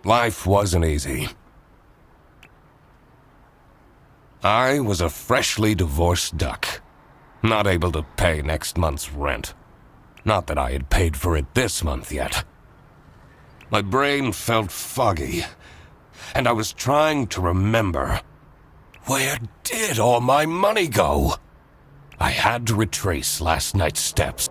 Life wasn't easy. I was a freshly divorced duck, not able to pay next month's rent. Not that I had paid for it this month yet. My brain felt foggy, and I was trying to remember. Where did all my money go? I had to retrace last night's steps.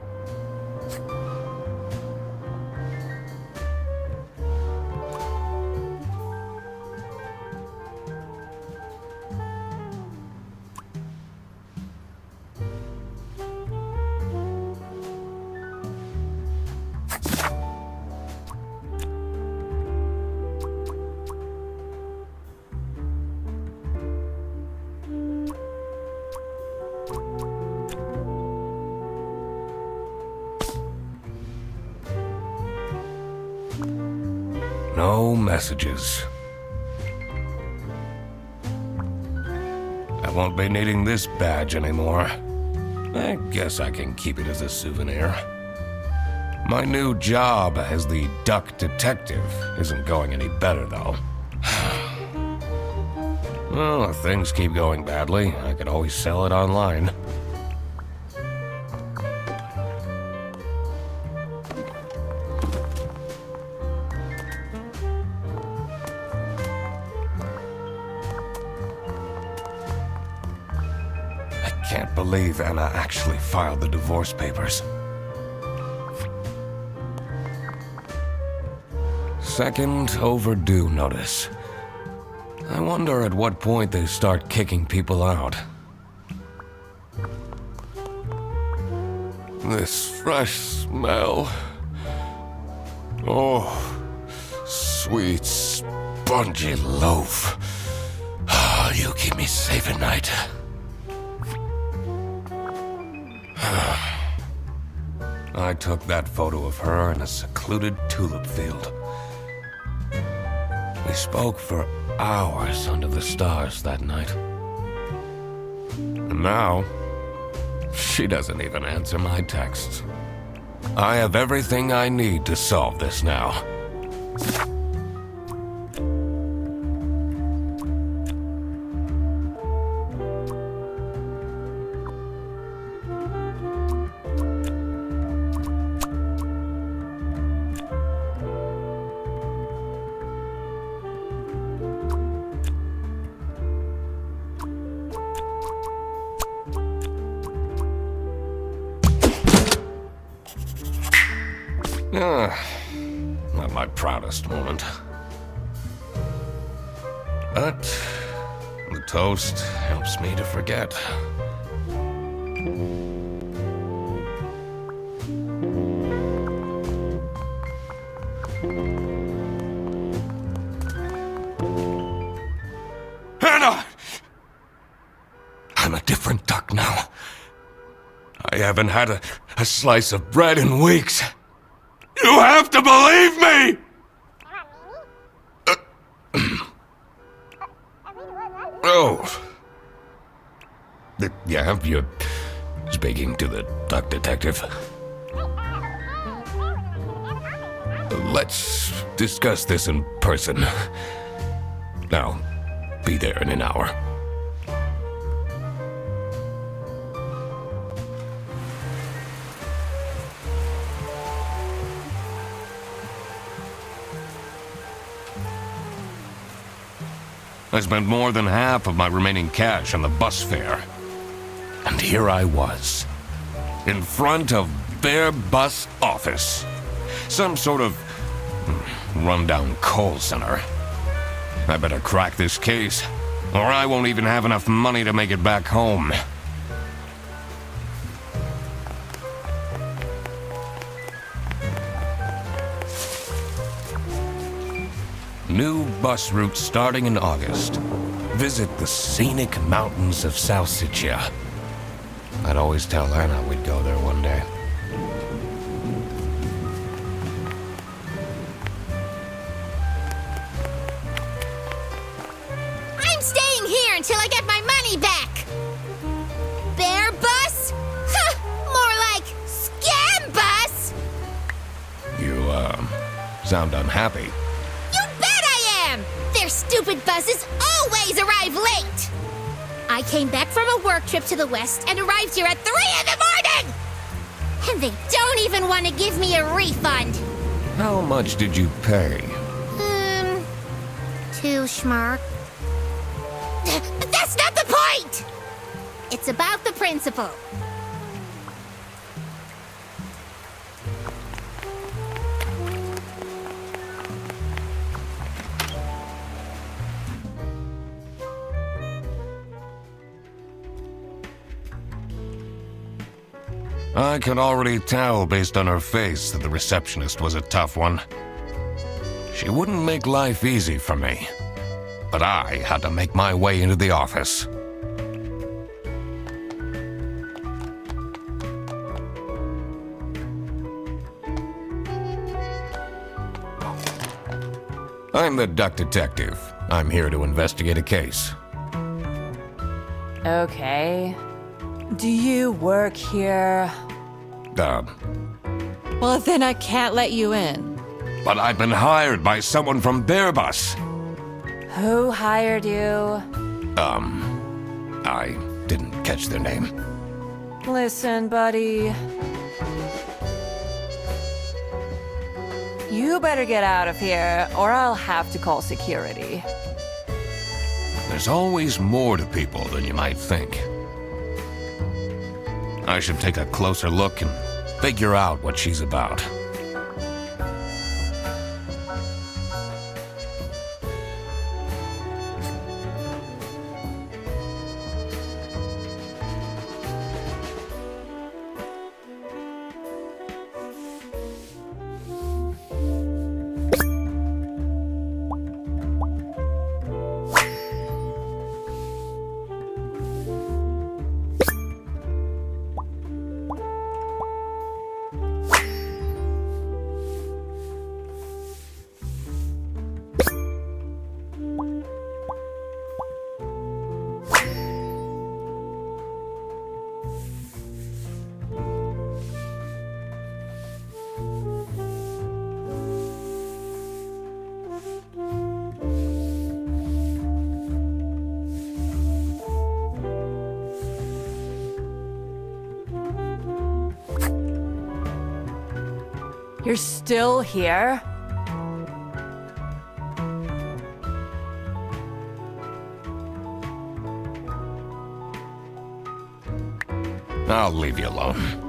No messages. I won't be needing this badge anymore. I guess I can keep it as a souvenir. My new job as the duck detective isn't going any better, though. Well, if things keep going badly, I could always sell it online. I can't believe Anna actually filed the divorce papers. Second overdue notice. I wonder at what point they start kicking people out. This fresh smell. Oh, sweet, spongy loaf. Ah, you keep me safe at night. I took that photo of her in a secluded tulip field. We spoke for hours under the stars that night. And now, she doesn't even answer my texts. I have everything I need to solve this now. Not my proudest moment. But the toast helps me to forget. Hannah! I'm a different duck now. I haven't had a slice of bread in weeks. You have to believe me! Oh. Yeah, you're speaking to the duck detective. Let's discuss this in person. I'll be there in an hour. I spent more than half of my remaining cash on the bus fare. And here I was, in front of their bus office. Some sort of rundown call center. I better crack this case, or I won't even have enough money to make it back home. New bus route starting in August. Visit the scenic mountains of Salsiccia. I'd always tell Anna we'd go there one day. I'm staying here until I get my money back! Bear bus? Huh, more like scam bus! You, sound unhappy. You bet stupid buses always arrive late! I came back from a work trip to the west and arrived here at 3 in the morning! And they don't even want to give me a refund! How much did you pay? 2 schmark. But that's not the point! It's about the principle. I could already tell based on her face that the receptionist was a tough one. She wouldn't make life easy for me, but I had to make my way into the office. I'm the duck detective. I'm here to investigate a case. Okay. Do you work here? Well, then I can't let you in. But I've been hired by someone from Bearbus. Who hired you? I didn't catch their name. Listen, buddy. You better get out of here, or I'll have to call security. There's always more to people than you might think. I should take a closer look and figure out what she's about. You're still here? I'll leave you alone.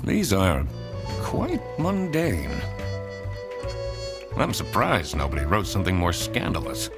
These are quite mundane. I'm surprised nobody wrote something more scandalous.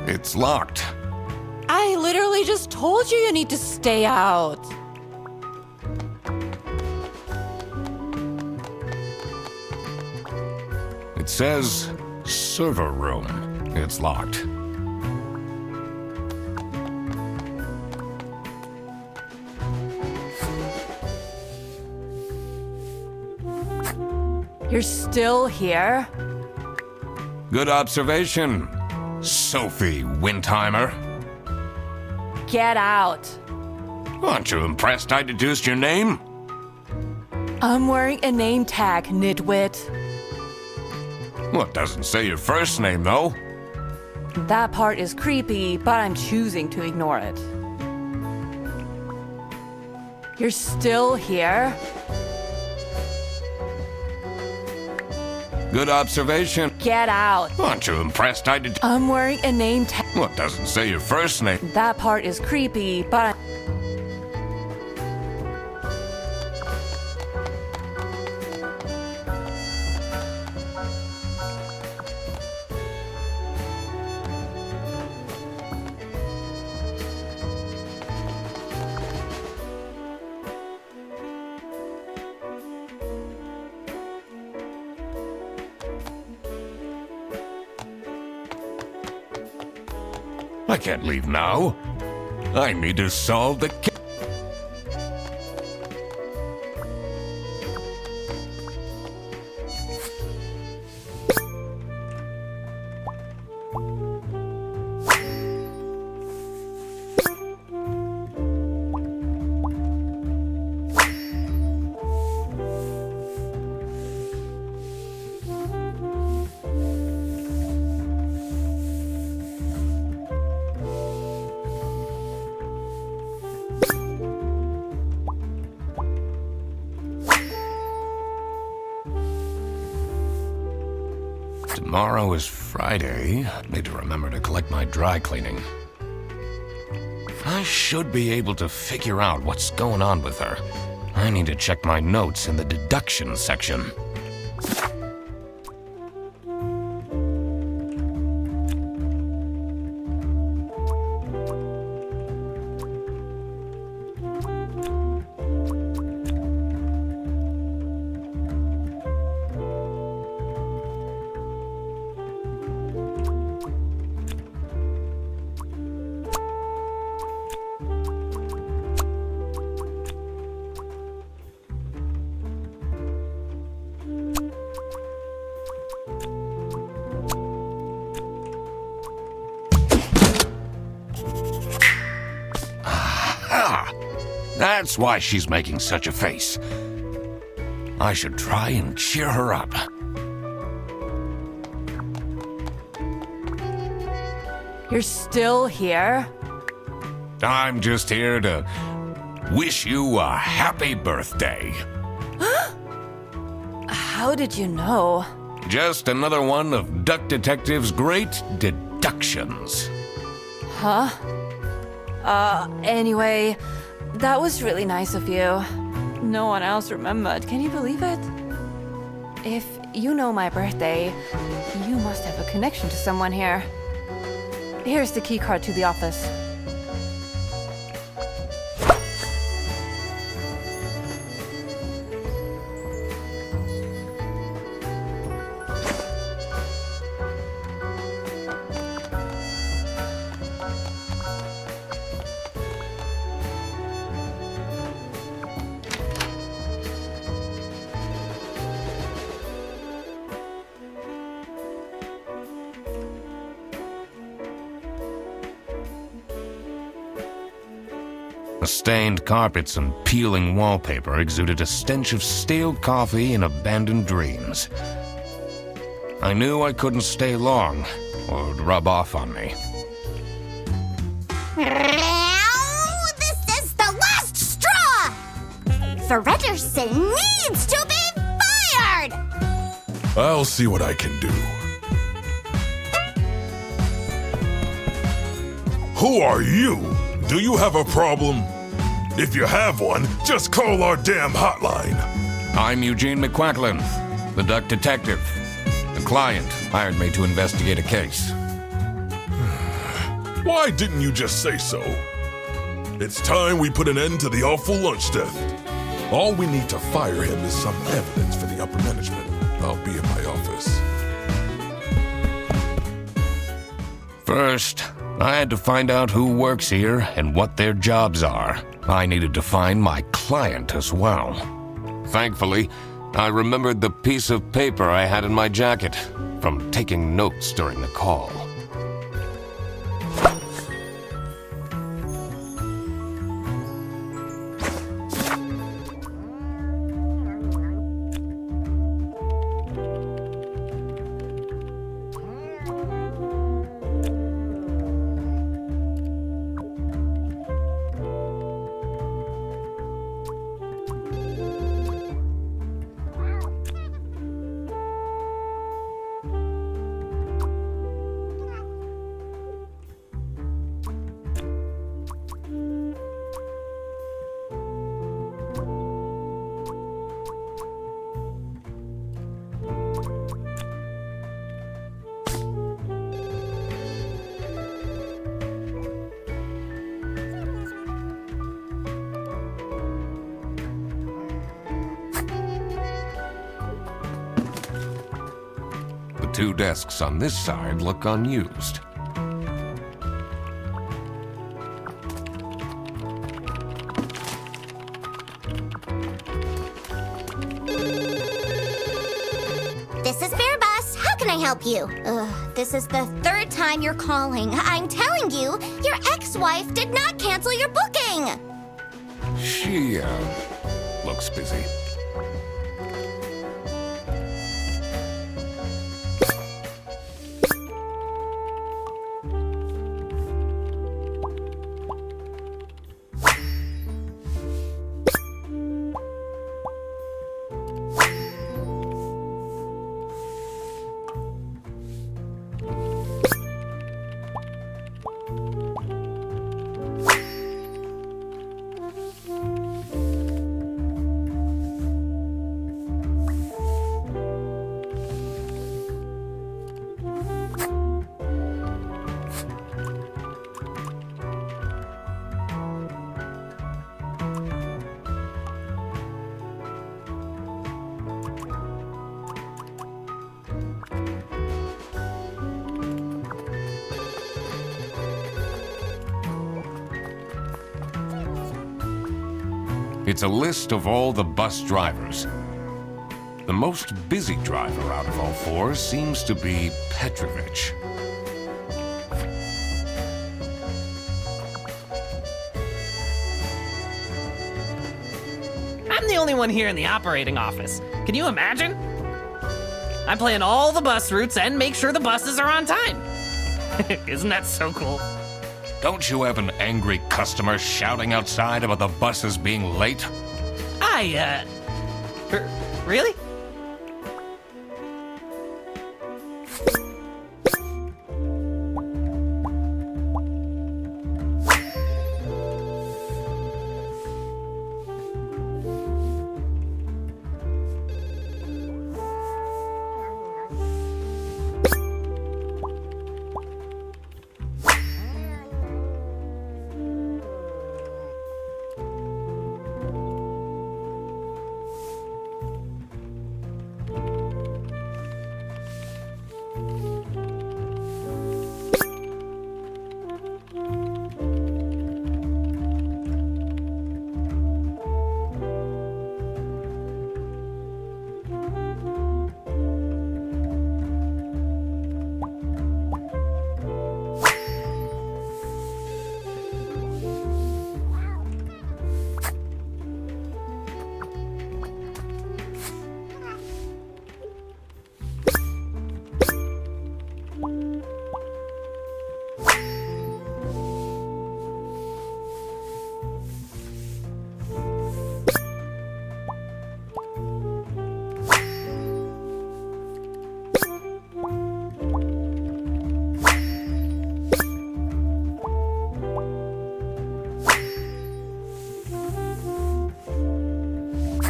It's locked. I literally just told you need to stay out. It says server room. It's locked. You're still here? Good observation, Sophie Windheimer. Get out. Aren't you impressed I deduced your name? I'm wearing a name tag, nitwit. Well, it doesn't say your first name, though. That part is creepy, but I'm choosing to ignore it. You're still here? Good observation. Get out. Aren't you impressed I did... I'm wearing a name tag. Well, it doesn't say your first name. That part is creepy, but I can't leave now. I need to solve the ca- Tomorrow is Friday. Need to remember to collect my dry cleaning. I should be able to figure out what's going on with her. I need to check my notes in the deduction section. That's why she's making such a face. I should try and cheer her up. you're still here? I'm just here to wish you a happy birthday. How did you know? Just another one of Duck Detective's great deductions. Huh? Anyway, that was really nice of you. No one else remembered. Can you believe it? If you know my birthday, you must have a connection to someone here. Here's the key card to the office. The stained carpets and peeling wallpaper exuded a stench of stale coffee and abandoned dreams. I knew I couldn't stay long, or it'd rub off on me. Now, this is the last straw! Fredderson needs to be fired! I'll see what I can do. Who are you? Do you have a problem? If you have one, just call our damn hotline. I'm Eugene McQuacklin, the Duck Detective. The client hired me to investigate a case. Why didn't you just say so? It's time we put an end to the awful lunch death. All we need to fire him is some evidence for the upper management. I'll be in my office. First, I had to find out who works here and what their jobs are. I needed to find my client as well. Thankfully, I remembered the piece of paper I had in my jacket from taking notes during the call. The 2 desks on this side look unused. This is Bear Bus. How can I help you? This is the 3rd time you're calling. I'm telling you, your ex-wife did not cancel your booking. She, looks busy. It's a list of all the bus drivers. The most busy driver out of all 4 seems to be Petrovich. I'm the only one here in the operating office. Can you imagine? I plan all the bus routes and make sure the buses are on time. Isn't that so cool? Don't you have an angry customer shouting outside about the buses being late? Really?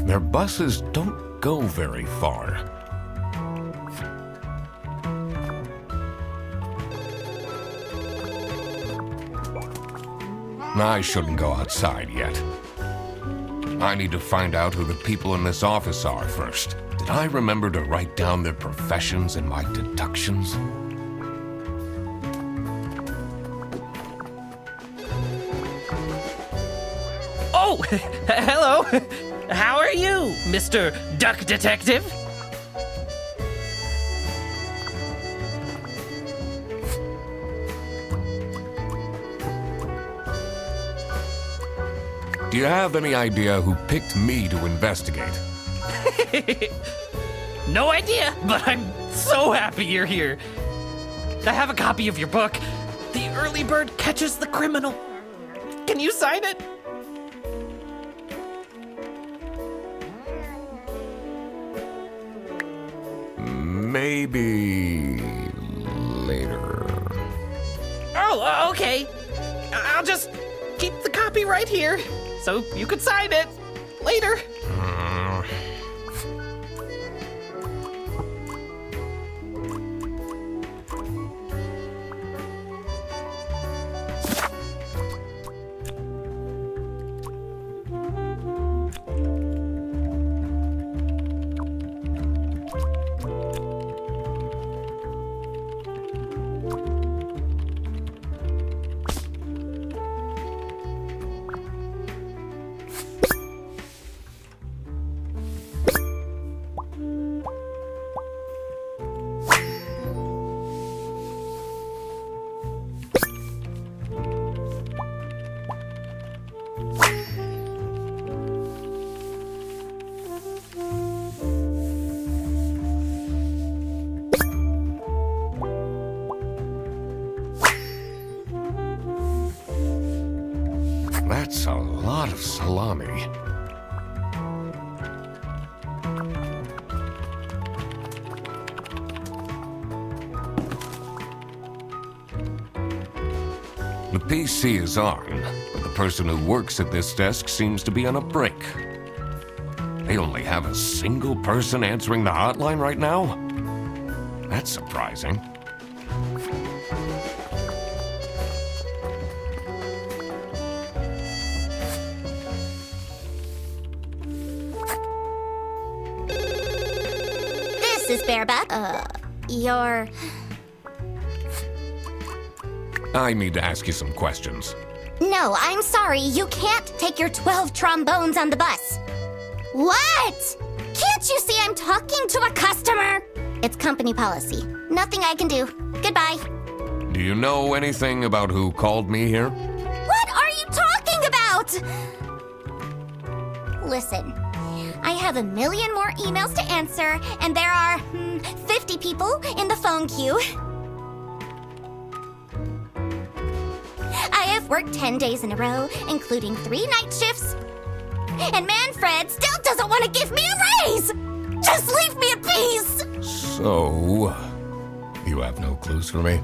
Their buses don't go very far. I shouldn't go outside yet. I need to find out who the people in this office are first. Did I remember to write down their professions in my deductions? Oh, hello. How are you, Mr. Duck Detective? Do you have any idea who picked me to investigate? No idea, but I'm so happy you're here. I have a copy of your book, The Early Bird Catches the Criminal. Can you sign it? Maybe later. Oh, okay. I'll just keep the copy right here, so you could sign it later. That's a lot of salami. The PC is on, but the person who works at this desk seems to be on a break. They only have a single person answering the hotline right now? That's surprising. This is Bareback. You're... I need to ask you some questions. No, I'm sorry. You can't take your 12 trombones on the bus. What? Can't you see I'm talking to a customer? It's company policy. Nothing I can do. Goodbye. Do you know anything about who called me here? What are you talking about? Listen, I have a million more emails to answer, and there are 50 people in the phone queue. I have worked 10 days in a row, including 3 night shifts. And Manfred still doesn't want to give me a raise! Just leave me in peace! So, you have no clues for me?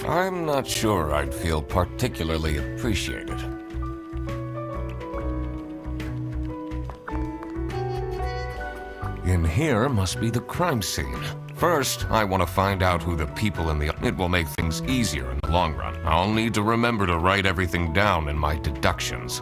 I'm not sure I'd feel particularly appreciated. In here must be the crime scene. First, I want to find out who the people in the... It will make things easier in the long run. I'll need to remember to write everything down in my deductions.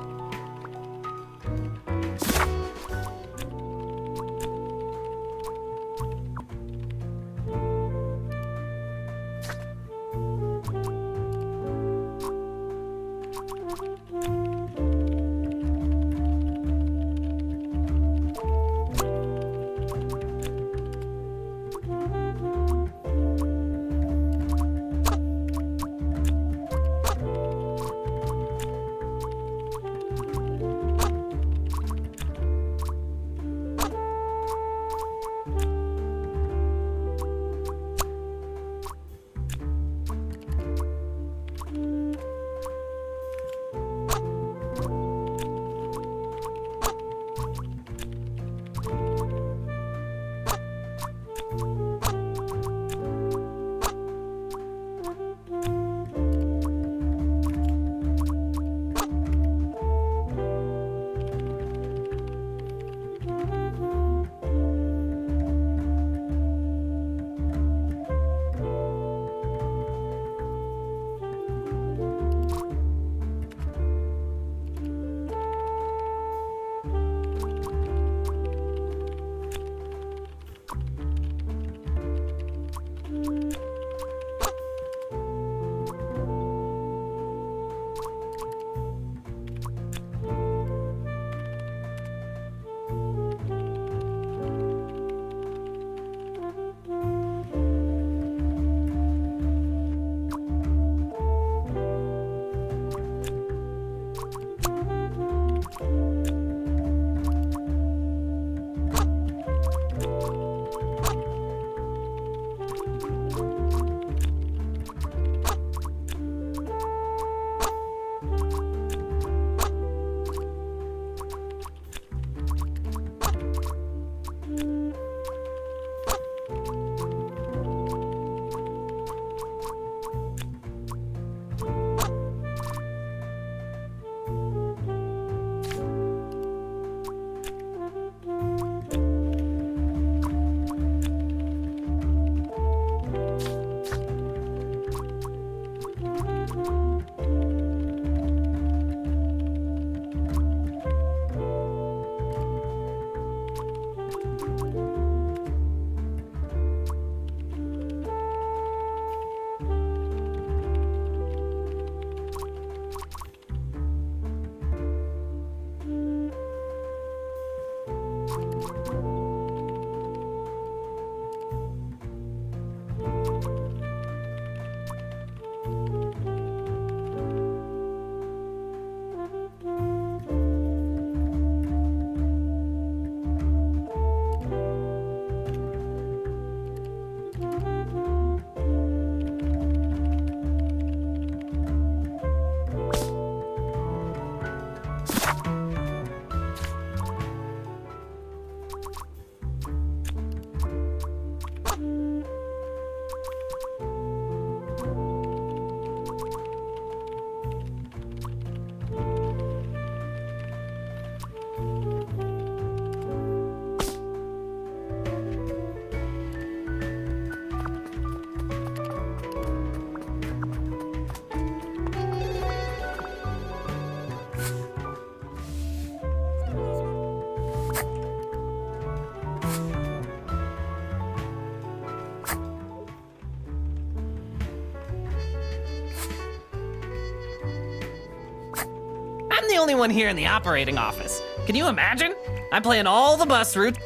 only one here in the operating office. Can you imagine? I'm playing all the bus routes.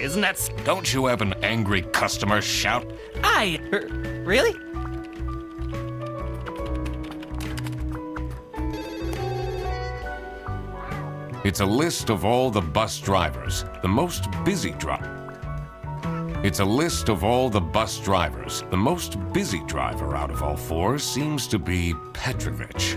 Isn't that... Don't you have an angry customer shout? Really? It's a list of all the bus drivers, the most busy driver. It's a list of all the bus drivers. The most busy driver out of all four seems to be Petrovich.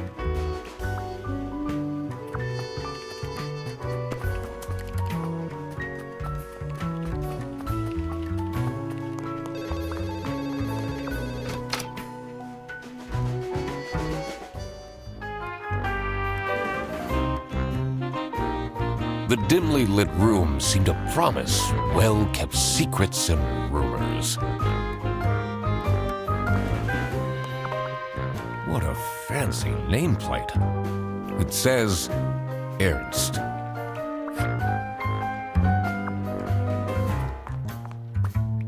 The dimly lit room seemed to promise well-kept secrets and rumors. What a fancy nameplate. It says Ernst.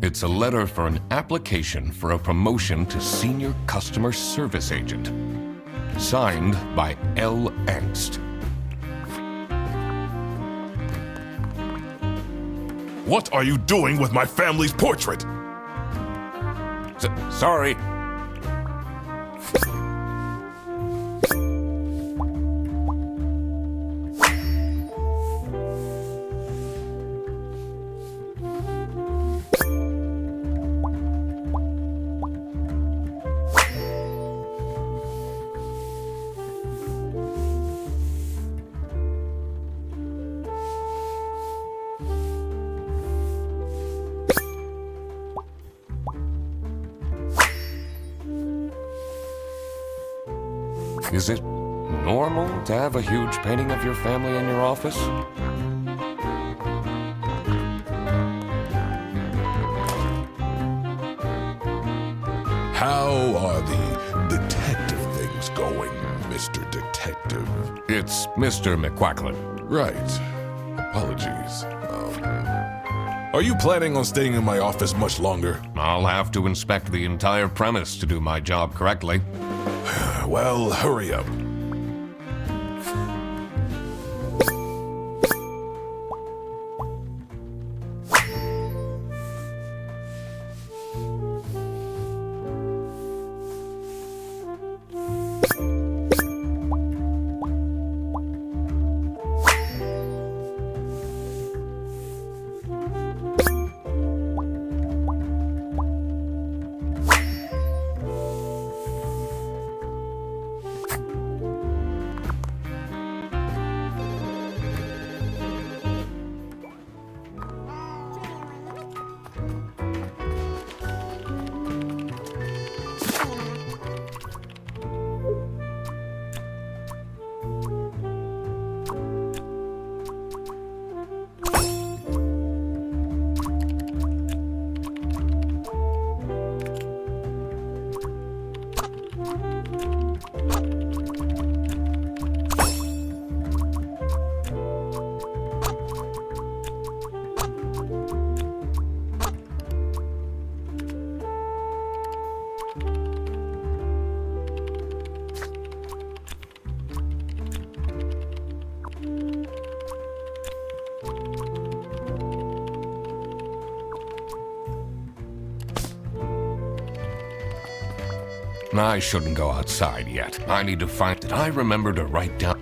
It's a letter for an application for a promotion to Senior Customer Service Agent. Signed by L. Ernst. What are you doing with my family's portrait? Sorry. Is it normal to have a huge painting of your family in your office? How are the detective things going, Mr. Detective? It's Mr. McQuacklin. Right. Apologies. Are you planning on staying in my office much longer? I'll have to inspect the entire premise to do my job correctly. Well, hurry up. I shouldn't go outside yet. I need to find... Did I remember to write down...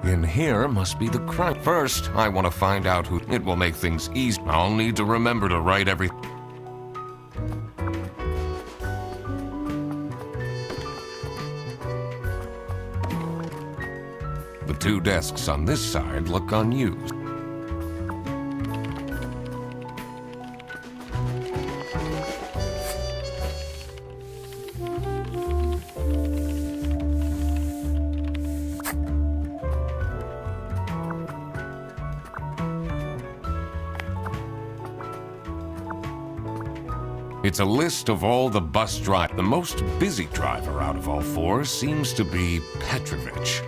In here must be the crime. First, I want to find out who... It will make things easy. I'll need to remember to write everything. The two desks on this side look unused. It's a list of all the bus drivers. The most busy driver out of all four seems to be Petrovich.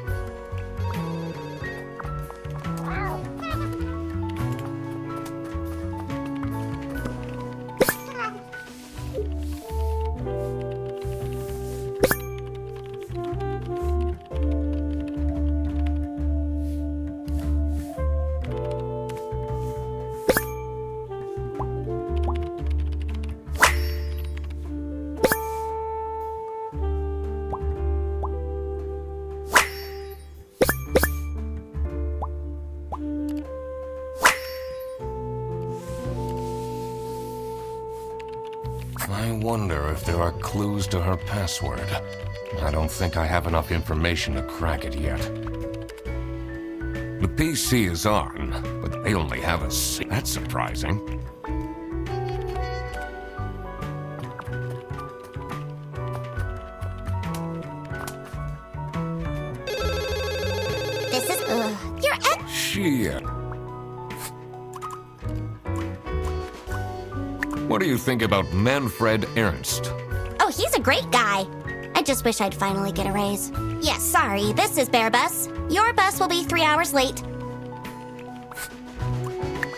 wonder if there are clues to her password. I don't think I have enough information to crack it yet. The PC is on, but they only have a C. That's surprising. This is, your ex. Shit. What do you think about Manfred Ernst? Oh, he's a great guy. I just wish I'd finally get a raise. Yes, sorry, this is Bear Bus. Your bus will be 3 hours late.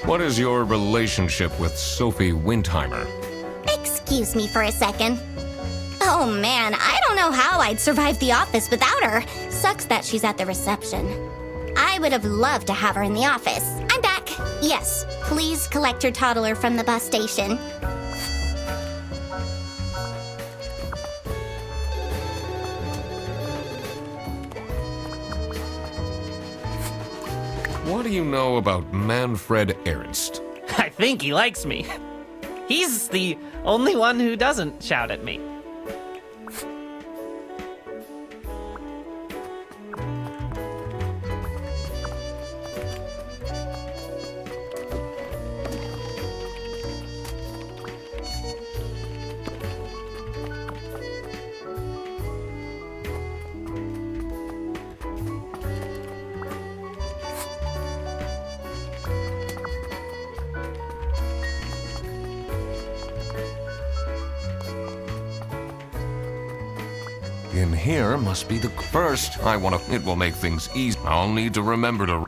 What is your relationship with Sophie Windheimer? Excuse me for a second. Oh man, I don't know how I'd survive the office without her. Sucks that she's at the reception. I would have loved to have her in the office. I'm back. Yes, please collect your toddler from the bus station. What do you know about Manfred Ernst? I think he likes me. He's the only one who doesn't shout at me. In here must be the first. It will make things easy. I'll need to remember to.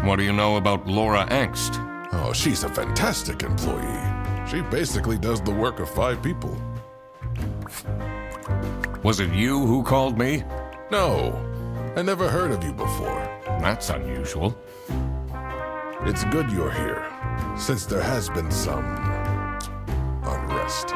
What do you know about Laura Angst? Oh, she's a fantastic employee. She basically does the work of 5 people. Was it you who called me? No, I never heard of you before. That's unusual. It's good you're here, since there has been some unrest.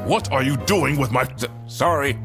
What are you doing with my... Sorry.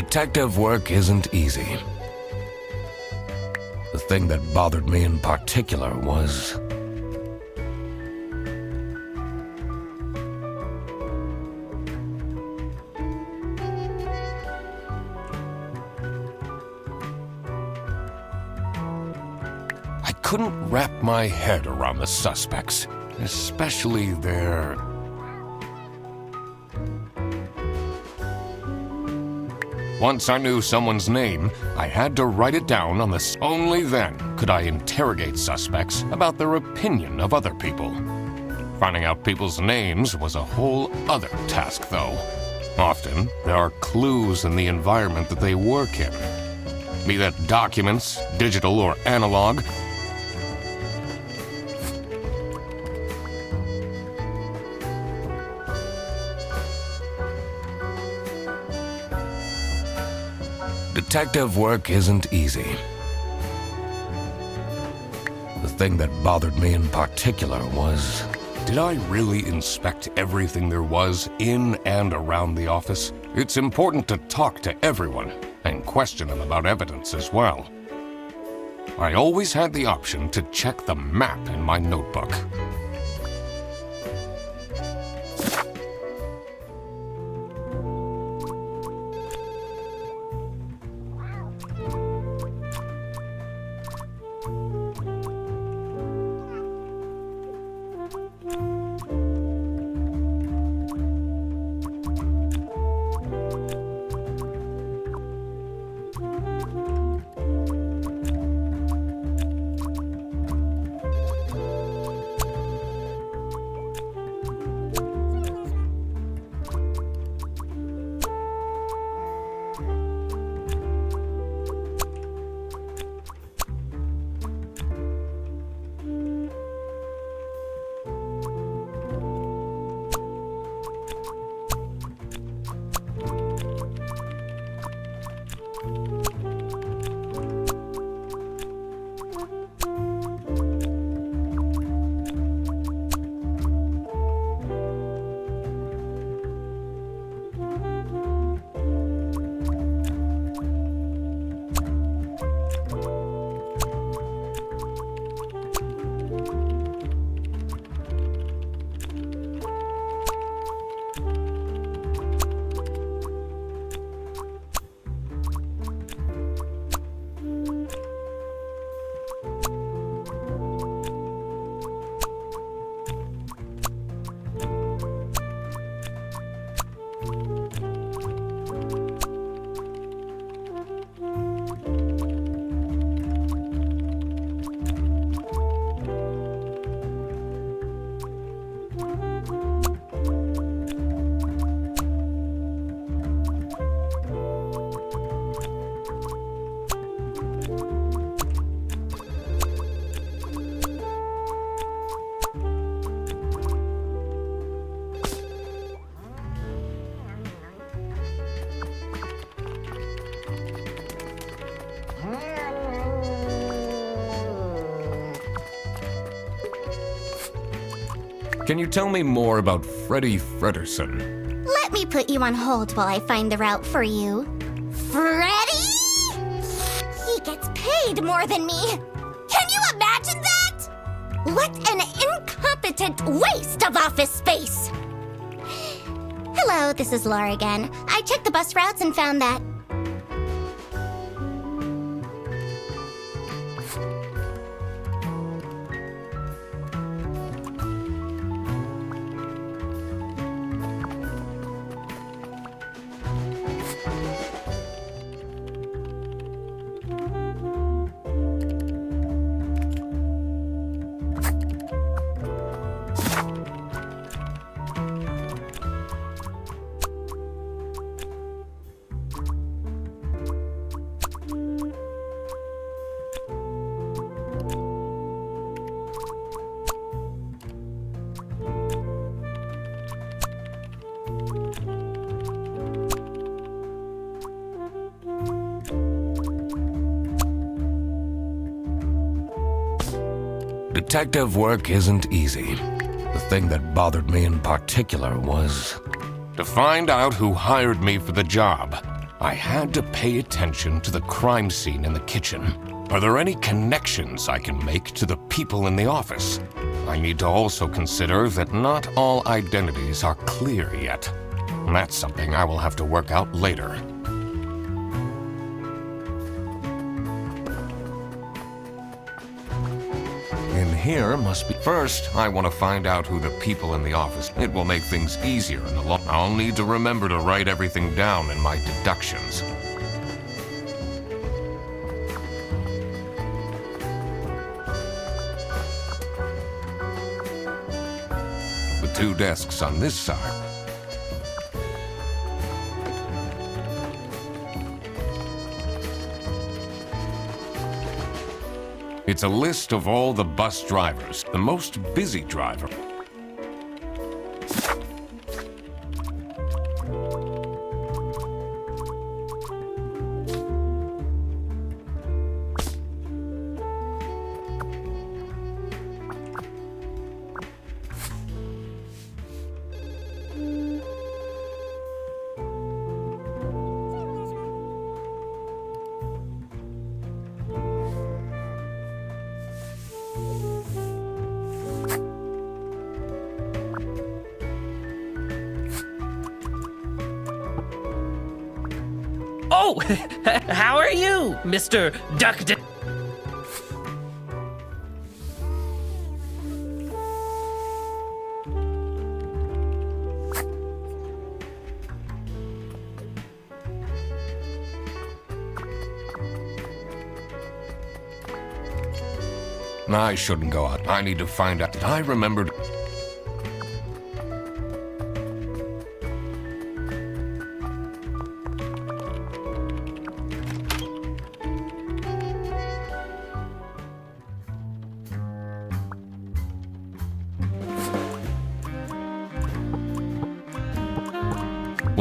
Detective work isn't easy. The thing that bothered me in particular was... I couldn't wrap my head around the suspects, especially their... Once I knew someone's name, I had to write it down on this. Only then could I interrogate suspects about their opinion of other people. Finding out people's names was a whole other task, though. Often, there are clues in the environment that they work in. Be that documents, digital or analog. Detective work isn't easy. The thing that bothered me in particular was... Did I really inspect everything there was in and around the office? It's important to talk to everyone and question them about evidence as well. I always had the option to check the map in my notebook. Can you tell me more about Freddie Frederson? Let me put you on hold while I find the route for you. Freddy? He gets paid more than me. Can you imagine that? What an incompetent waste of office space. Hello, this is Laura again. I checked the bus routes and found that... Detective work isn't easy. The thing that bothered me in particular was... To find out who hired me for the job, I had to pay attention to the crime scene in the kitchen. Are there any connections I can make to the people in the office? I need to also consider that not all identities are clear yet. That's something I will have to work out later. In here must be... First, I want to find out who the people in the office... It will make things easier in the long... I'll need to remember to write everything down in my deductions. The two desks on this side. It's a list of all the bus drivers, the most busy driver. Oh, how are you, Mr. Duck? I shouldn't go out. I need to find out. I remembered...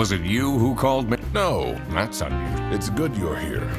Was it you who called me? No, That's unusual. it's good you're here.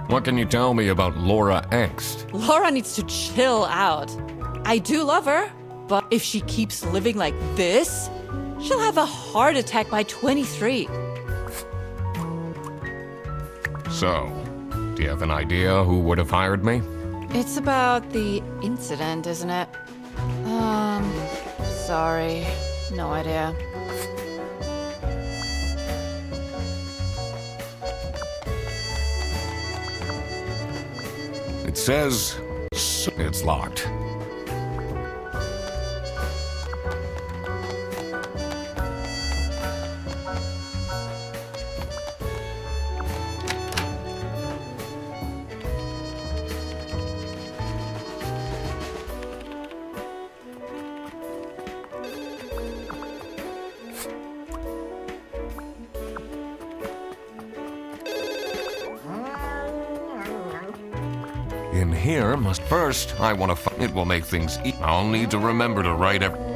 What can you tell me about Laura Angst? Laura needs to chill out. I do love her, but if she keeps living like this, she'll have a heart attack by 23. So, do you have an idea who would have hired me? It's about the incident, isn't it? Sorry. No idea. It says it's locked. In here must first, I want to it will make things I'll need to remember to write every.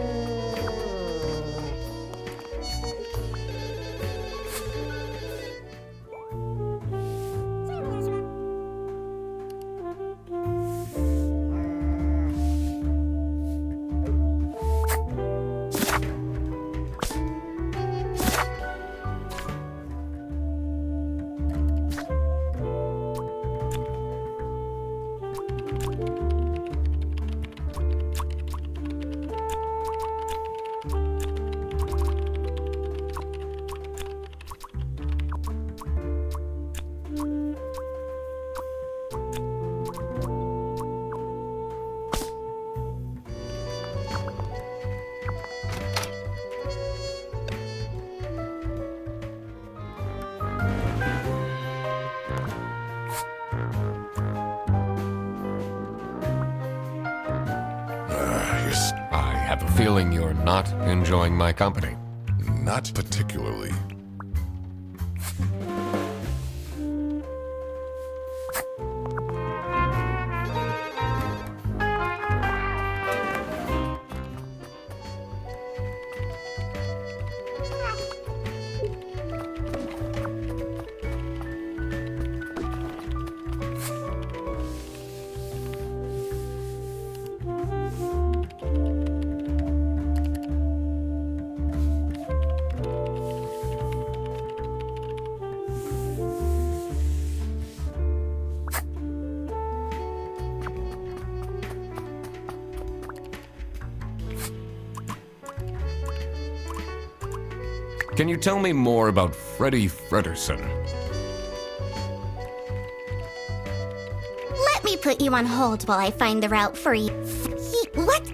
I have a feeling you're not enjoying my company. Not particularly. Can you tell me more about Freddie Frederson? Let me put you on hold while I find the route for you. What?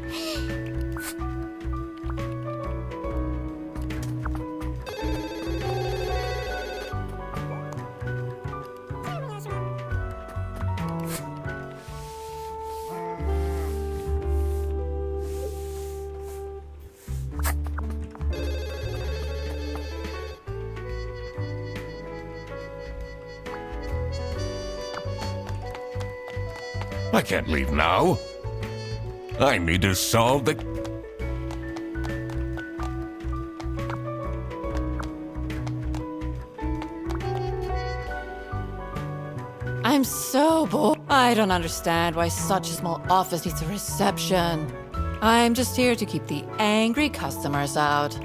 I can't leave now. I need to solve the. I'm so bored. I don't understand why such a small office needs a reception. I'm just here to keep the angry customers out.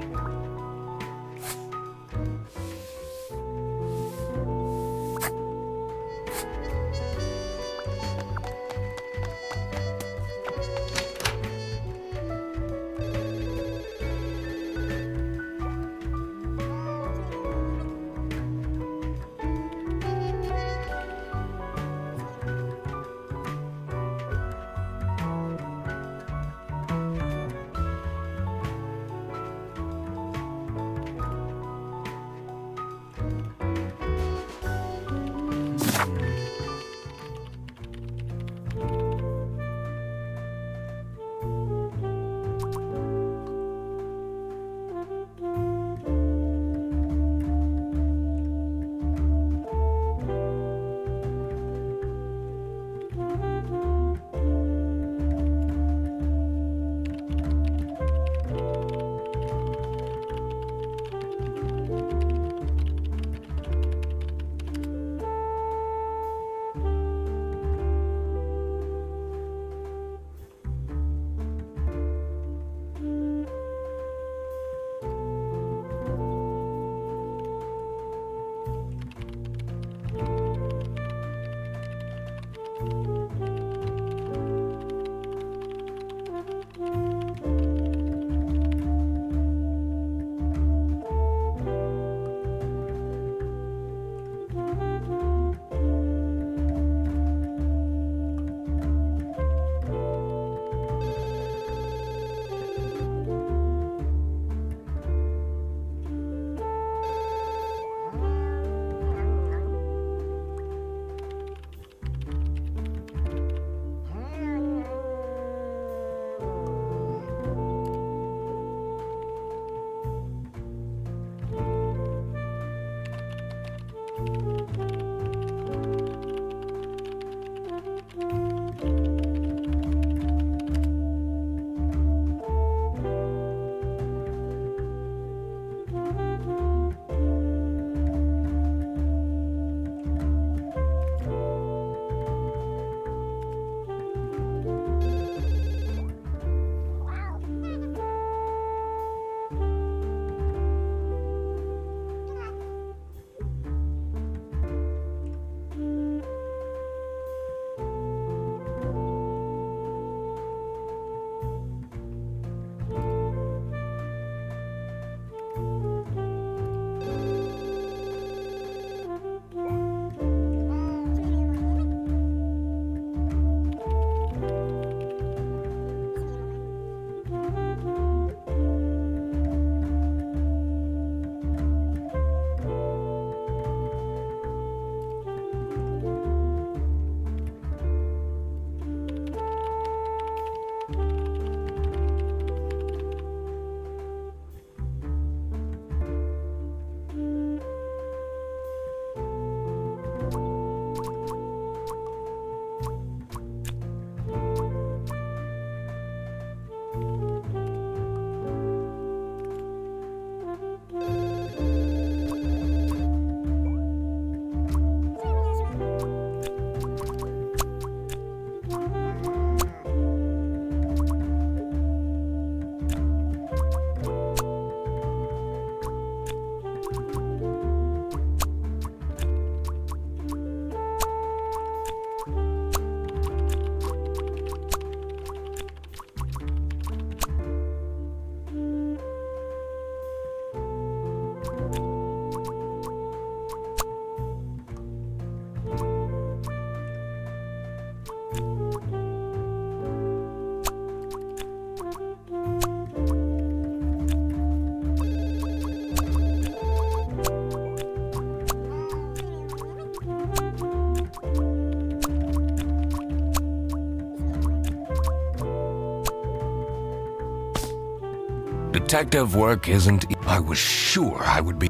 Detective work isn't. I was sure I would be.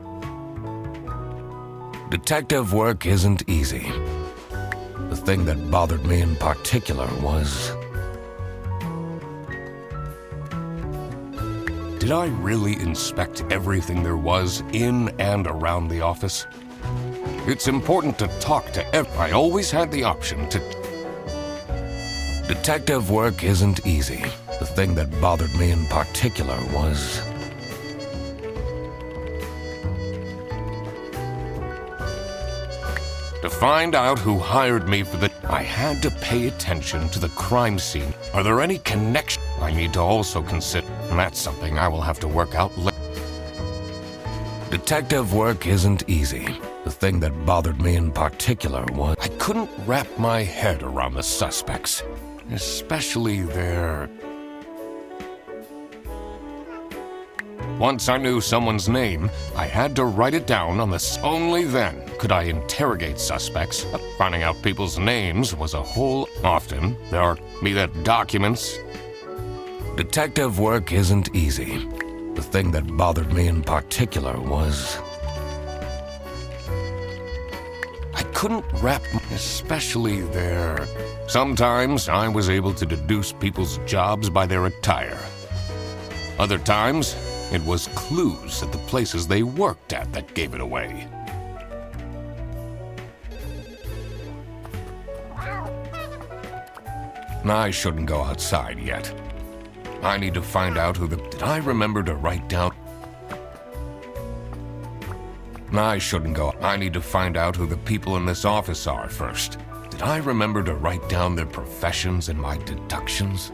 Detective work isn't easy. The thing that bothered me in particular was. Did I really inspect everything there was in and around the office? It's important to talk to I always had the option to. Detective work isn't easy. The thing that bothered me in particular was. To find out who hired me for the. I had to pay attention to the crime scene. Are there any connections? I need to also consider. And that's something I will have to work out later. Detective work isn't easy. The thing that bothered me in particular was. I couldn't wrap my head around the suspects, especially their. Once I knew someone's name, I had to write it down on the. Only then could I interrogate suspects. Finding out people's names was a whole. Often, there are be that documents. Detective work isn't easy. The thing that bothered me in particular was. I couldn't wrap. Especially their. Sometimes I was able to deduce people's jobs by their attire. Other times, it was clues at the places they worked at that gave it away. I shouldn't go outside yet. I need to find out who the. Did I remember to write down? I shouldn't go. I need to find out who the people in this office are first. Did I remember to write down their professions and my deductions?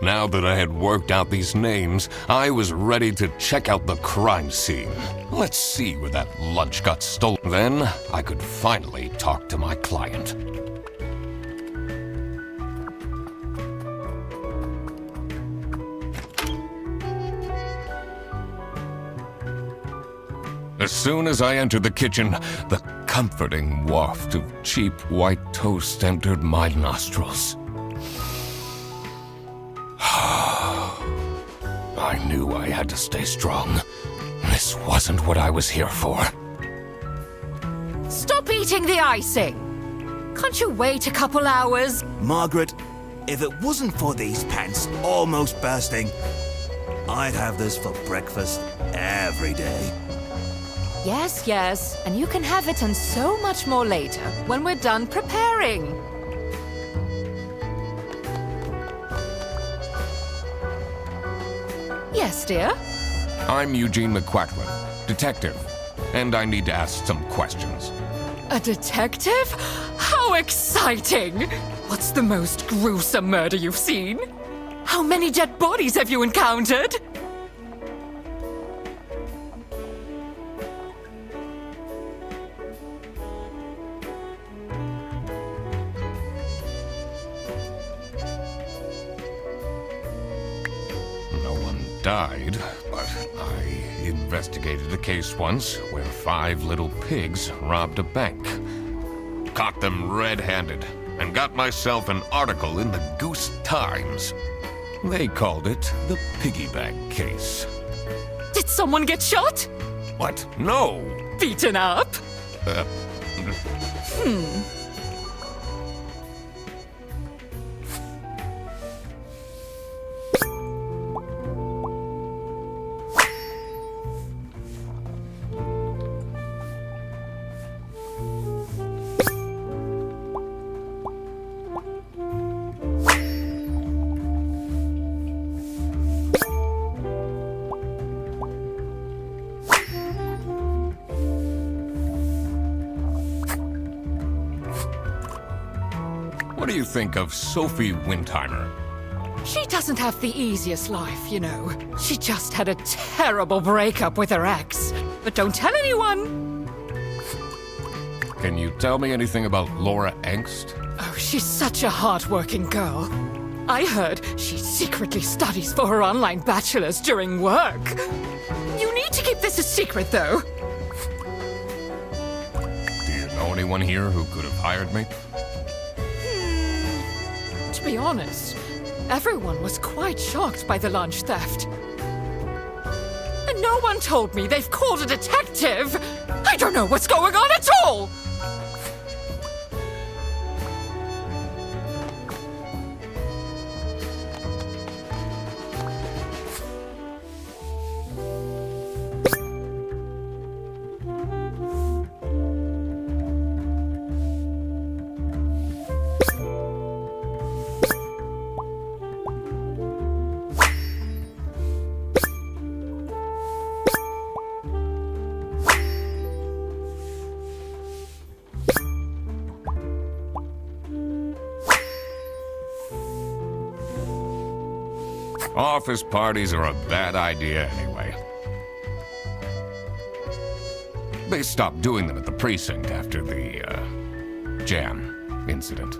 Now that I had worked out these names, I was ready to check out the crime scene. Let's see where that lunch got stolen. Then I could finally talk to my client. As soon as I entered the kitchen, the comforting waft of cheap white toast entered my nostrils. I knew I had to stay strong. This wasn't what I was here for. Stop eating the icing! Can't you wait a couple hours? Margaret, if it wasn't for these pants almost bursting, I'd have this for breakfast every day. Yes, yes, and you can have it and so much more later when we're done preparing. Yes, dear? I'm Eugene McQuacklin, detective, and I need to ask some questions. A detective? How exciting! What's the most gruesome murder you've seen? How many dead bodies have you encountered? No one died, but I investigated a case once where 5 little pigs robbed a bank. Caught them red-handed and got myself an article in the Goose Times. They called it the piggy bank case. Did someone get shot? What? No! Beaten up? What do you think of Sophie Windheimer? She doesn't have the easiest life, you know. She just had a terrible breakup with her ex. But don't tell anyone! Can you tell me anything about Laura Angst? Oh, she's such a hard-working girl. I heard she secretly studies for her online bachelor's during work. You need to keep this a secret, though. Do you know anyone here who could have hired me? To be honest, everyone was quite shocked by the lunch theft. And no one told me they've called a detective! I don't know what's going on at all! Office parties are a bad idea anyway. They stopped doing them at the precinct after the, jam incident.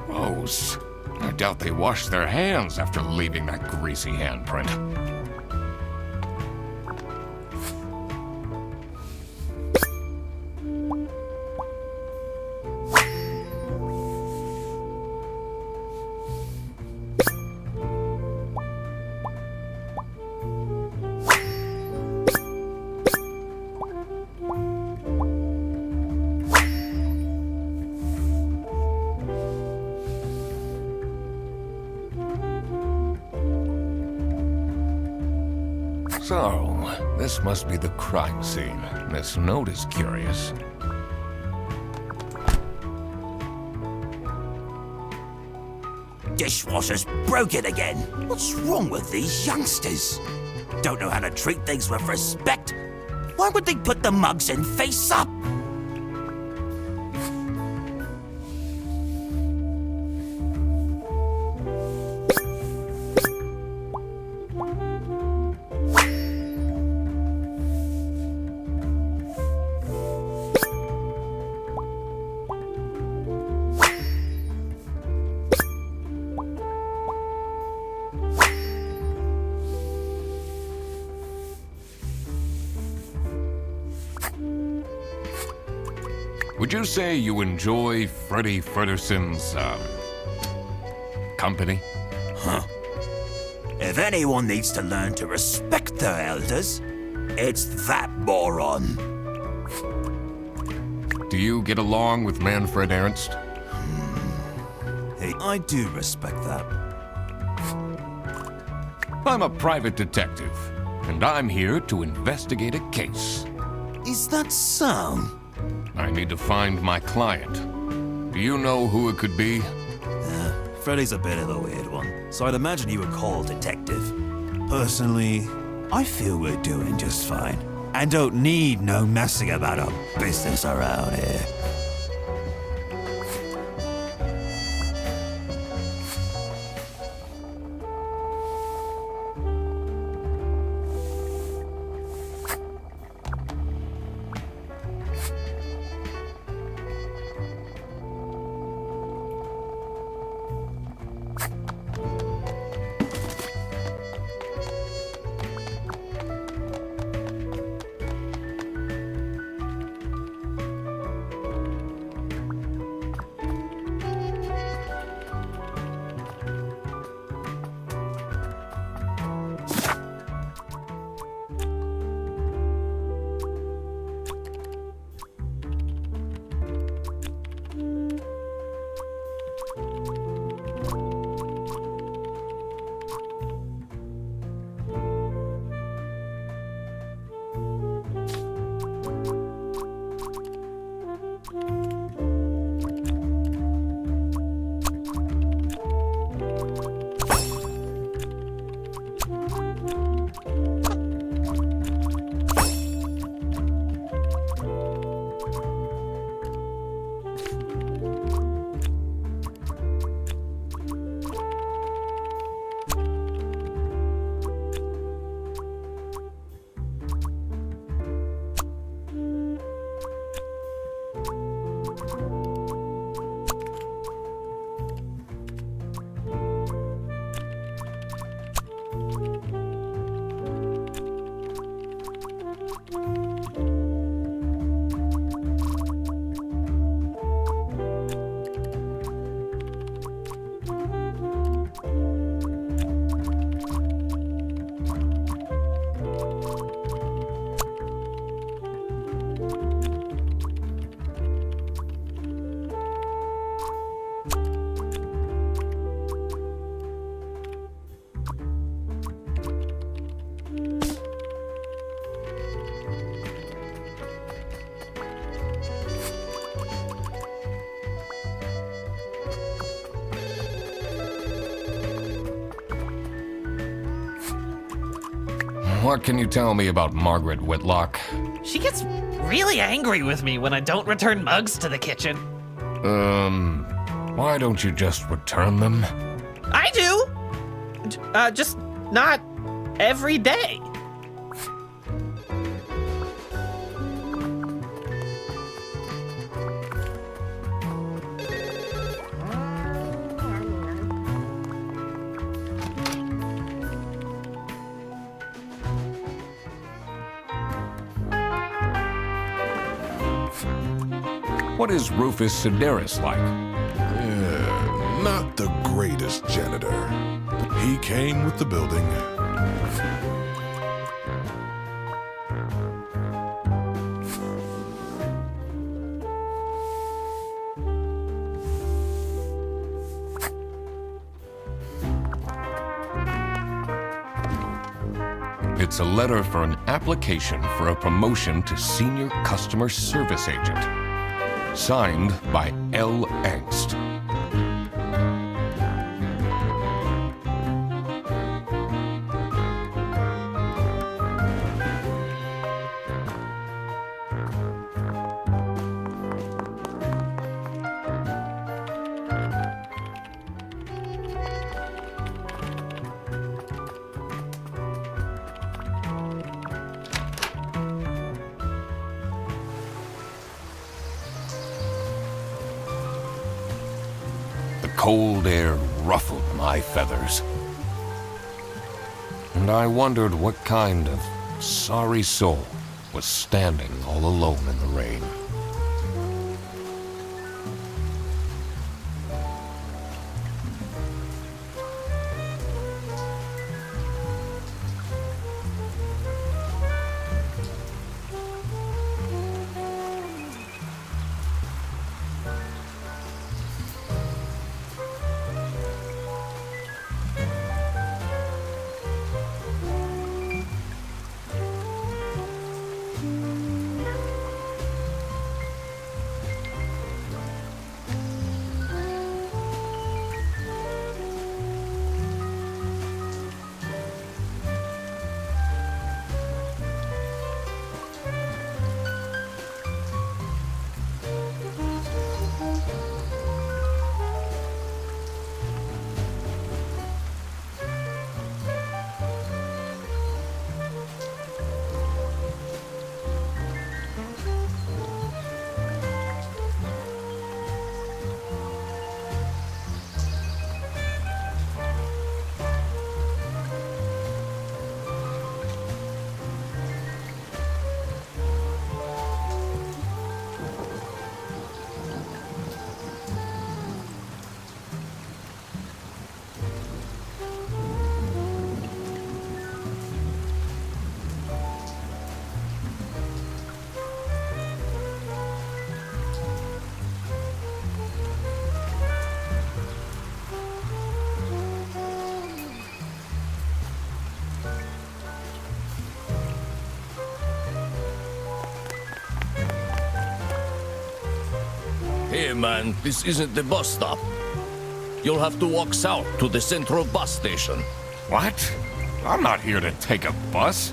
Gross. I doubt they washed their hands after leaving that greasy handprint. So, this must be the crime scene. This note is curious. Dishwasher's broken again. What's wrong with these youngsters? Don't know how to treat things with respect. Why would they put the mugs in face up? would you say you enjoy Freddy Frederson's, company? If anyone needs to learn to respect their elders, it's that moron. Do you get along with Manfred Ernst? Hey, I do respect that. I'm a private detective, and I'm here to investigate a case. Is that so? I need to find my client. Do you know who it could be? Freddy's a bit of a weird one, so I'd imagine you would call detective. Personally, I feel we're doing just fine, and don't need no messing about our business around here. What can you tell me about Margaret Whitlock? She gets really angry with me when I don't return mugs to the kitchen. Why don't you just return them? I do! Just not every day. What is Rufus Sedaris like? Not the greatest janitor. He came with the building. It's a letter for an application for a promotion to Senior Customer Service Agent. Signed by L. Angst. Cold air ruffled my feathers. And I wondered what kind of sorry soul was standing all alone in the rain. Hey man, this isn't the bus stop. You'll have to walk south to the central bus station. What? I'm not here to take a bus.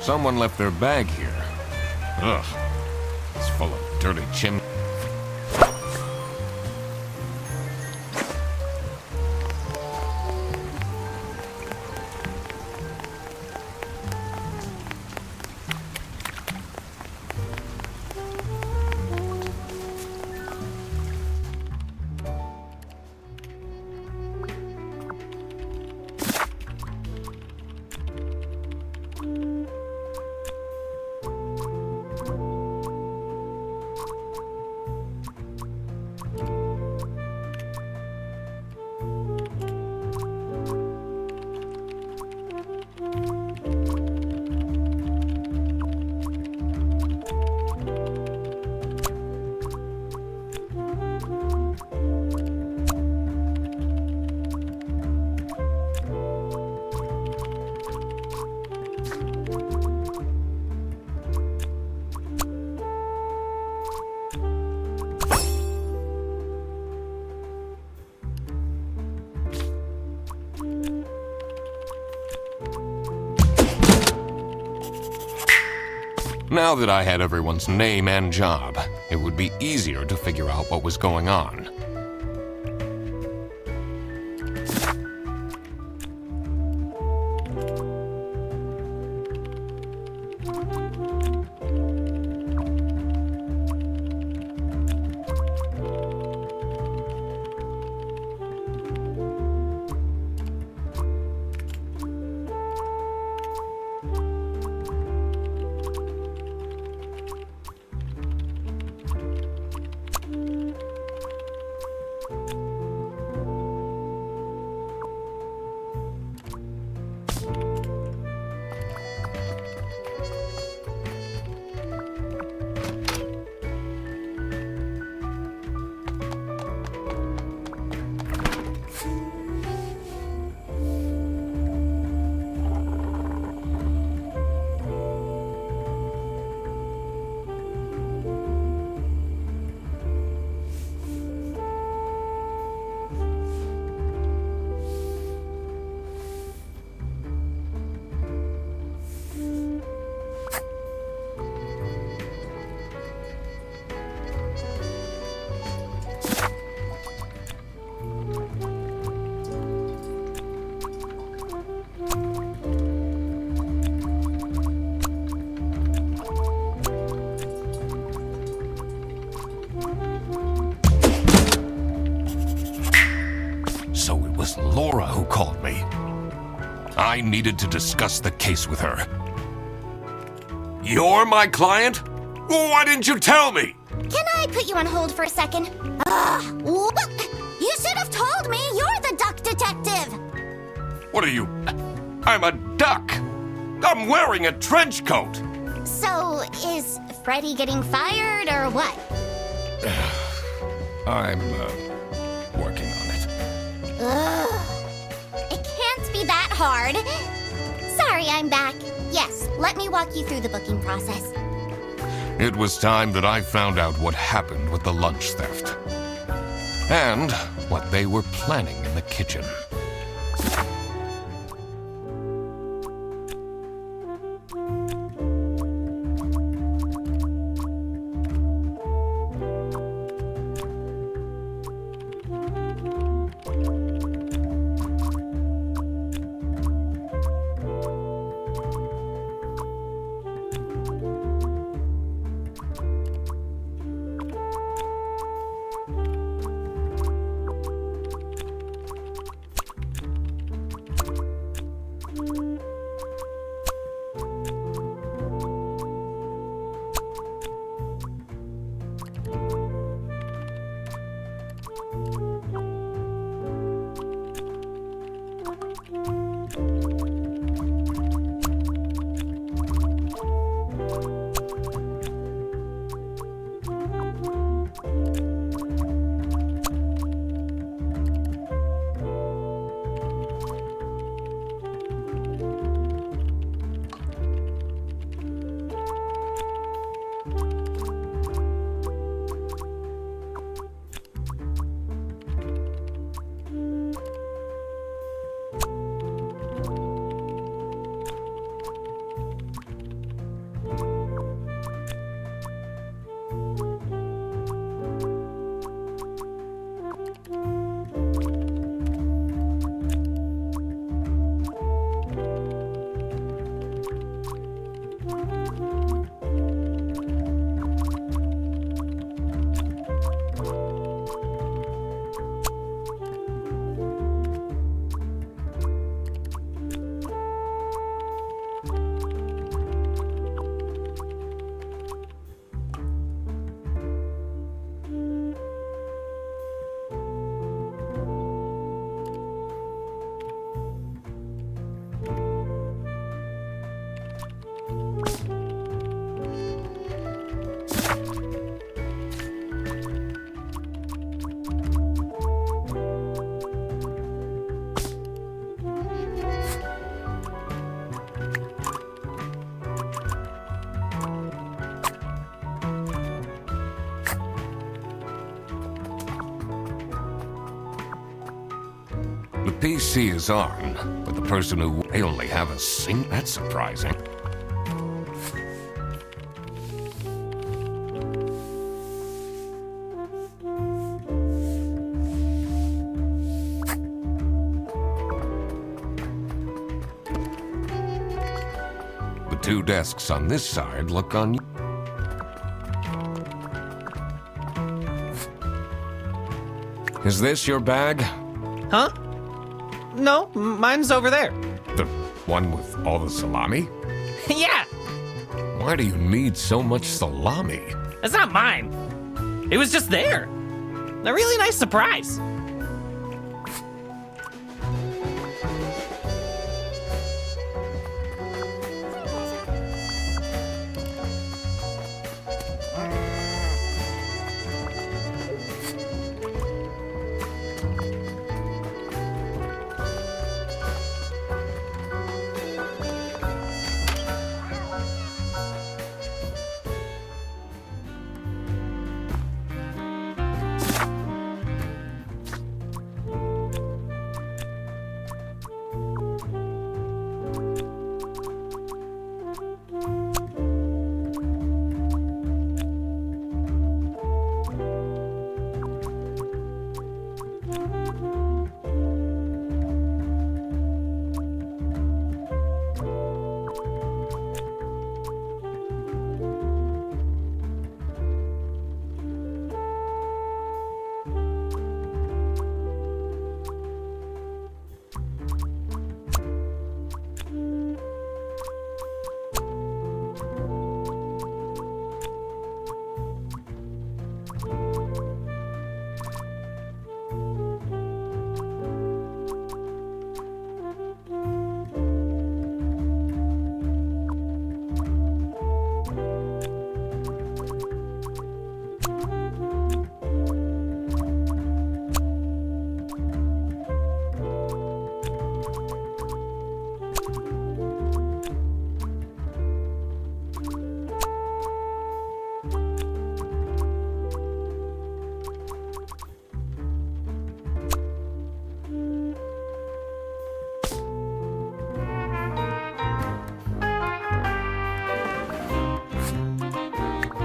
Someone left their bag here. Ugh. It's full of dirty chimney. Now that I had everyone's name and job, it would be easier to figure out what was going on. Laura who called me. I needed to discuss the case with her. You're my client? Why didn't you tell me? Can I put you on hold for a second? You should have told me you're the duck detective. What are you? I'm a duck. I'm wearing a trench coat. So, is Freddy getting fired or what? I'm, working on it. Ugh. It can't be that hard. Sorry, I'm back. Yes, let me walk you through the booking process. It was time that I found out what happened with the lunch theft. And what they were planning in the kitchen. The PC is on, but the person who they only have a sing. That's surprising. The two desks on this side look on. Is this your bag? Huh? No, mine's over there. The one with all the salami? Yeah, Why do you need so much salami? it's not mine. It was just there. A really nice surprise.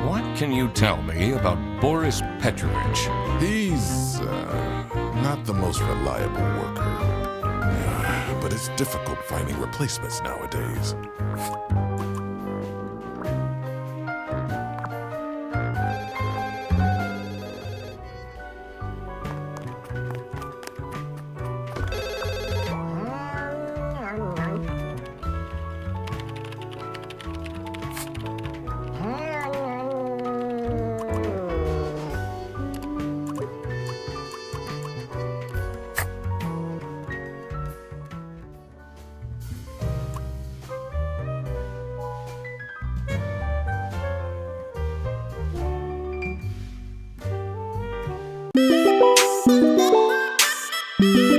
What can you tell me about Boris Petrovich? He's not the most reliable worker. But it's difficult finding replacements nowadays. Thank you.